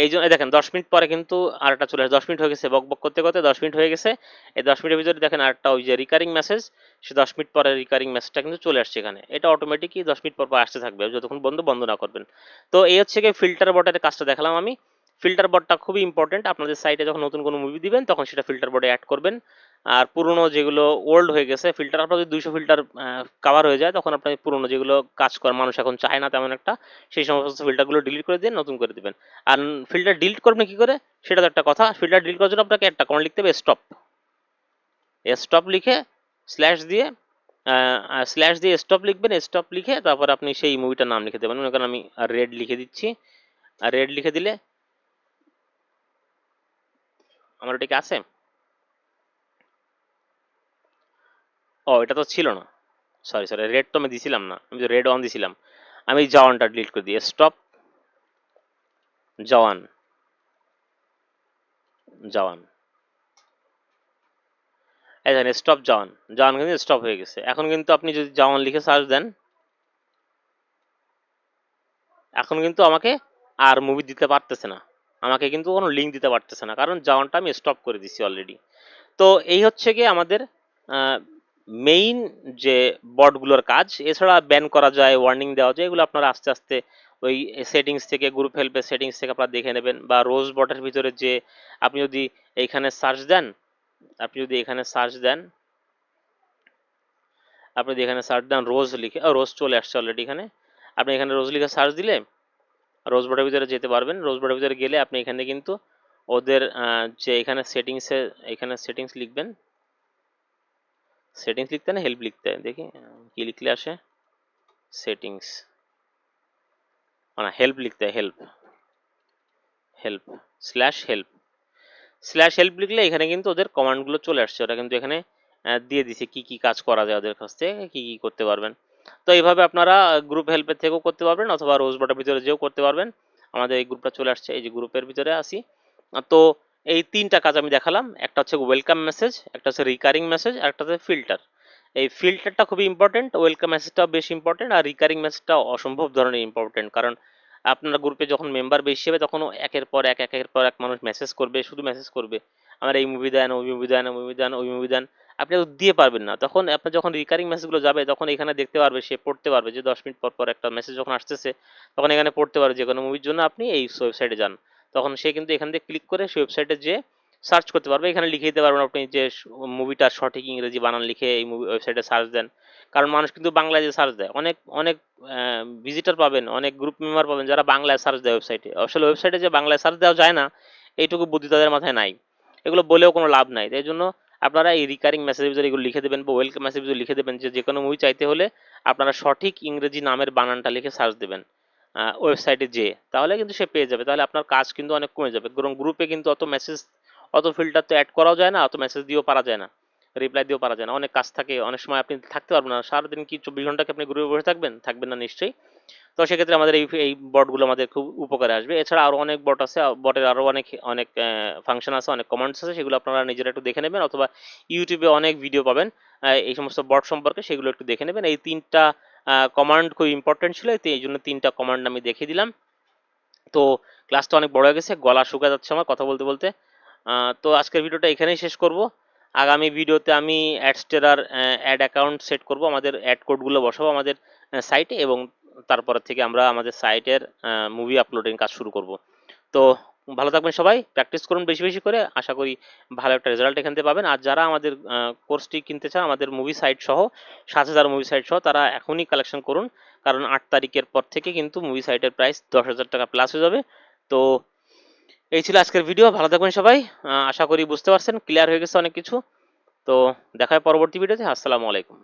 এই জন্য দেখেন 10 মিনিট পরে কিন্তু আরেকটা চলে আসে, 10 মিনিট হয়ে গেছে, বক বক করতে করতে 10 মিনিট হয়ে গেছে। এই 10 মিনিটের ভিতরে দেখেন আরেকটা ওই যে রিকারিং মেসেজ, সে 10 মিনিট পরে রিকারিং মেসেজটা কিন্তু চলে আসছে এখানে। এটা অটোমেটিকই 10 মিনিট পর পর আসতে থাকবে যতক্ষণ বন্ধ বন্ধ না করবেন। তো এই হচ্ছে কি ফিল্টার বটের কাজটা দেখালাম আমি। ফিল্টার বটটা খুবই ইম্পর্টেন্ট, আপনাদের সাইটে যখন নতুন কোনো মুভি দিবেন তখন সেটা ফিল্টার বটে অ্যাড করবেন। আর পুরনো যেগুলো ওল্ড হয়ে গেছে ফিল্টার, আপনার যদি 200 ফিল্টার কাভার হয়ে যায় তখন আপনার পুরনো যেগুলো কাজ করে মানুষ এখন চায় না তেমন একটা, সেই সমস্ত ফিল্টারগুলো ডিলিট করে দিয়ে নতুন করে দিবেন। আর ফিল্টার ডিলিট করবেন কি করে সেটা তো একটা কথা। ফিল্টার ডিলিট করার জন্য আপনাকে একটা কমান্ড লিখতে হবে, স্টপ। স্টপ লিখে স্ল্যাশ দিয়ে স্টপ লিখবেন। স্টপ লিখে তারপর আপনি সেই মুভিটার নাম লিখে দেবেন। মনে করেন আমি রেড লিখে দিচ্ছি, আর রেড লিখে দিলে আমার ওটা কি আছে? ও এটা তো ছিল না, সরি সরি, রেড তো আমি দিছিলাম না, আমি তো রেড অন দিছিলাম। আমি জওয়ানটা ডিলিট করে দিই, স্টপ জওয়ান, জওয়ান, এই দেখেন স্টপ জওয়ান, জওয়ান কিন্তু স্টপ হয়ে গেছে। এখন কিন্তু আপনি যদি জওয়ান লিখে সার্চ দেন, এখন কিন্তু আমাকে আর মুভি দিতে পারতেছে না, আমাকে কিন্তু কোনো লিঙ্ক দিতে পারতেছে না, কারণ জওয়ানটা আমি স্টপ করে দিছি অলরেডি। তো এই হচ্ছে গিয়ে আমাদের মেইন যে বটগুলোর কাজ। এছাড়া ব্যান করা যায়, ওয়ার্নিং দেওয়া যায়, এগুলো আপনারা আস্তে আস্তে ওই সেটিংস থেকে, গ্রুপ হেল্পের সেটিংস থেকে আপনারা দেখে নেবেন। বা রোজ বটের ভিতরে যে আপনি যদি এইখানে সার্চ দেন, আপনি যদি এখানে সার্চ দেন, আপনি যদি এখানে সার্চ দেন রোজ লিখে, রোজ চলে আসছে অলরেডি এখানে। আপনি এখানে রোজ লিখে সার্চ দিলে রোজ বটের ভিতরে যেতে পারবেন। রোজ বটের ভিতরে গেলে আপনি এখানে কিন্তু ওদের যে এখানে সেটিংসে, এখানে সেটিংস লিখবেন, সেটিংস লিখতে না হেল্প লিখতে হয়, দেখি কি লিখলে আসে, সেটিংস না হেল্প লিখতে হয়, help, help slash help, slash help লিখলে এখানে কিন্তু ওদের কমান্ডগুলো চলে আসছে। ওরা কিন্তু এখানে দিয়ে দিছে কি কি কাজ করা যায় ওদের কাছ থেকে, কি কি করতে পারবেন। তো এইভাবে আপনারা গ্রুপ হেল্পের থেকেও করতে পারবেন অথবা রোজ বটের ভিতরে যেও করতে পারবেন। আমাদের এই গ্রুপটা চলে আসছে, এই যে গ্রুপের ভিতরে আসি। তো এই তিনটা কাজ আমি দেখালাম, একটা হচ্ছে ওয়েলকাম মেসেজ, একটা হচ্ছে রিকারিং মেসেজ, আর একটা হচ্ছে ফিল্টার। এই ফিল্টারটা খুবই ইম্পর্টেন্ট, ওয়েলকাম মেসেজটাও বেশি ইম্পর্টেন্ট, আর রিকারিং মেসেজটা অসম্ভব ধরনের ইম্পর্টেন্ট। কারণ আপনার গ্রুপে যখন মেম্বার বেশি হবে তখন একের পর এক একের পর এক মানুষ মেসেজ করবে, শুধু মেসেজ করবে, আমার এই মুভি দেন, ওই মুভি দেন, ওই মুভি দেন, ওই মুভি দেন। আপনি তো দিয়ে পারবেন না। তখন আপনার যখন রিকারিং মেসেজগুলো যাবে তখন এখানে দেখতে পারবে, সে পড়তে পারবে যে 10 মিনিট পর পর একটা মেসেজ যখন আসতেছে তখন এখানে পড়তে পারবে যে কোনো মুভির জন্য আপনি এই ওয়েবসাইটে যান। তখন সে কিন্তু এখান থেকে ক্লিক করে সেই ওয়েবসাইটে যে সার্চ করতে পারবে। এখানে লিখে দিতে পারবেন আপনি যে মুভিটার সঠিক ইংরেজি বানান লিখে এই মুভি ওয়েবসাইটে সার্চ দেন। কারণ মানুষ কিন্তু বাংলায় যে সার্চ দেয়, অনেক অনেক ভিজিটর পাবেন, অনেক গ্রুপ মেম্বার পাবেন যারা বাংলায় সার্চ দেয় ওয়েবসাইটে। আসলে ওয়েবসাইটে যে বাংলায় সার্চ দেওয়া যায় না এইটুকু বুদ্ধি তাদের মাথায় নাই, এগুলো বলেও কোনো লাভ নাই। তাই জন্য আপনারা এই রিকারিং মেসেজের ভিতরে এগুলো লিখে দেবেন বা ওয়েলকাম মেসেজের ভিতরে লিখে দেবেন যে যে কোনো মুভি চাইতে হলে আপনারা সঠিক ইংরেজি নামের বানানটা লিখে সার্চ দেবেন ওয়েবসাইটে যেয়ে, তাহলে কিন্তু সে পেয়ে যাবে। তাহলে আপনার কাজ কিন্তু অনেক কমে যাবে। বরং গ্রুপে কিন্তু অত মেসেজ, অত ফিল্টার তো অ্যাড করাও যায় না, অত মেসেজ দিয়েও পারা যায় না, রিপ্লাই দিয়েও পারা যায় না, অনেক কাজ থাকে, অনেক সময় আপনি থাকতে পারবেন না। সারাদিন কি 24 ঘন্টা কি আপনি গ্রুপে বসে থাকবেন? থাকবেন না নিশ্চয়ই। তো সেক্ষেত্রে আমাদের এই বটগুলো আমাদের খুব উপকারে আসবে। এছাড়া আরো অনেক বট আছে, বটের আরো অনেক অনেক ফাংশন আছে, অনেক কমান্ডস আছে, সেগুলো আপনারা নিজেরা একটু দেখে নেবেন, অথবা ইউটিউবে অনেক ভিডিও পাবেন এই সমস্ত বট সম্পর্কে, সেগুলো একটু দেখে নেবেন। এই তিনটা কমান্ড খুব ইম্পর্টেন্ট ছিল, এই জন্য তিনটা কমান্ড আমি দেখিয়ে দিলাম। তো ক্লাসটা অনেক বড় হয়ে গেছে, গলা শুকা যাচ্ছে আমার কথা বলতে বলতে। তো আজকের ভিডিওটা এখানেই শেষ করব। আগামী ভিডিওতে আমি অ্যাডস্টেরার অ্যাড অ্যাকাউন্ট সেট করব, আমাদের অ্যাড কোডগুলো বসাবো আমাদের সাইটে, এবং তারপর থেকে আমরা আমাদের সাইটের মুভি আপলোডিং কাজ শুরু করব। তো ভালো থাকবেন সবাই, প্র্যাকটিস করুন বেশি বেশি করে, আশা করি ভালো একটা রেজাল্ট এখান থেকে পাবেন। আর যারা আমাদের কোর্সটি কিনতে চান, আমাদের মুভি সাইট সহ 7,000 মুভি সাইট সহ, তারা এখনই কালেকশন করুন, কারণ 8 তারিখের পর থেকে কিন্তু মুভি সাইটের প্রাইস 10,000 টাকা প্লাস হয়ে যাবে। তো এই ছিল আজকের ভিডিও, ভালো থাকবেন সবাই। আশা করি বুঝতে পারছেন, ক্লিয়ার হয়ে গেছে অনেক কিছু। তো দেখা হয় পরবর্তী ভিডিওতে। আসসালামু আলাইকুম।